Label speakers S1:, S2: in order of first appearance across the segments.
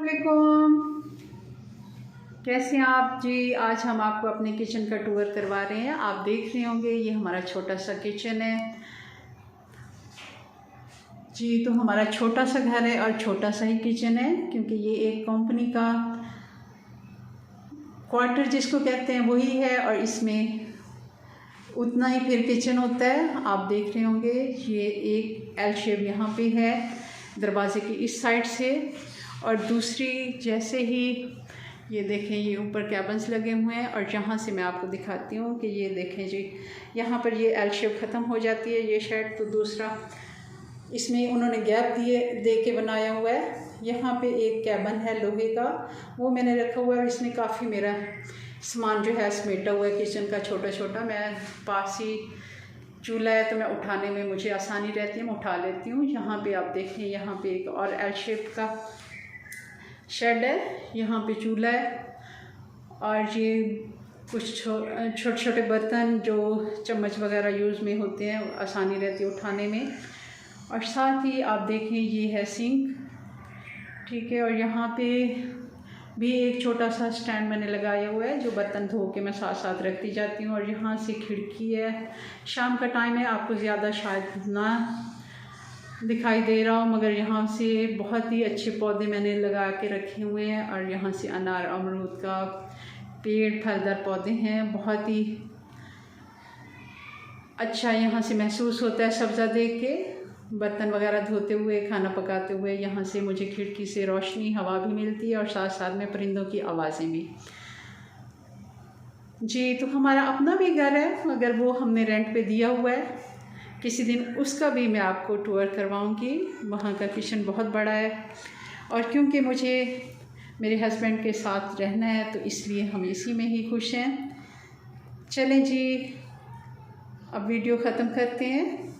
S1: वालेकुम, कैसे हैं आप जी। आज हम आपको अपने किचन का टूर करवा रहे हैं। आप देख रहे होंगे ये हमारा छोटा सा किचन है जी। तो हमारा छोटा सा घर है और छोटा सा ही किचन है, क्योंकि ये एक कंपनी का क्वार्टर जिसको कहते हैं वही है, और इसमें उतना ही फिर किचन होता है। आप देख रहे होंगे ये एक एल शेप यहाँ पे है दरवाजे की इस साइड से, और दूसरी जैसे ही ये देखें ये ऊपर कैबन्स लगे हुए हैं। और यहाँ से मैं आपको दिखाती हूँ कि ये देखें जी, यहाँ पर ये एल शेप ख़त्म हो जाती है ये शेड, तो दूसरा इसमें उन्होंने गैप दे के बनाया हुआ है। यहाँ पे एक कैबन है लोहे का, वो मैंने रखा हुआ है। इसमें काफ़ी मेरा सामान जो है समेटा हुआ है किचन का छोटा छोटा। मैं पास ही चूल्हा है तो मैं उठाने में मुझे आसानी रहती है, मैं उठा लेती हूँ। यहाँ पे आप देखें यहाँ पे एक और एल शेप का शेड है, यहाँ पे चूल्हा है, और ये कुछ छोटे छोटे बर्तन जो चम्मच वगैरह यूज़ में होते हैं, आसानी रहती है उठाने में। और साथ ही आप देखें ये है सिंक, ठीक है। और यहाँ पे भी एक छोटा सा स्टैंड मैंने लगाया हुआ है जो बर्तन धो के मैं साथ साथ रखती जाती हूँ। और यहाँ से खिड़की है, शाम का टाइम है, आपको ज़्यादा शायद ना दिखाई दे रहा हो, मगर यहाँ से बहुत ही अच्छे पौधे मैंने लगा के रखे हुए हैं। और यहाँ से अनार अमरूद का पेड़ फलदार पौधे हैं, बहुत ही अच्छा यहाँ से महसूस होता है सब्ज़ा देख के, बर्तन वगैरह धोते हुए, खाना पकाते हुए। यहाँ से मुझे खिड़की से रोशनी हवा भी मिलती है, और साथ साथ में परिंदों की आवाज़ें भी जी। तो हमारा अपना भी घर है, मगर वो हमने रेंट पे दिया हुआ है। किसी दिन उसका भी मैं आपको टूर करवाऊंगी। वहाँ का किचन बहुत बड़ा है, और क्योंकि मुझे मेरे हस्बैंड के साथ रहना है तो इसलिए हम इसी में ही खुश हैं। चलें जी, अब वीडियो ख़त्म करते हैं।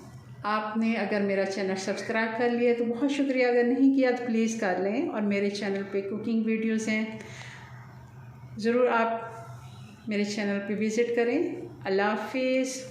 S1: आपने अगर मेरा चैनल सब्सक्राइब कर लिया तो बहुत शुक्रिया, अगर नहीं किया तो प्लीज़ कर लें। और मेरे चैनल पे कुकिंग वीडियोस हैं, ज़रूर आप मेरे चैनल पे विज़िट करें। अल्लाह हाफिज़।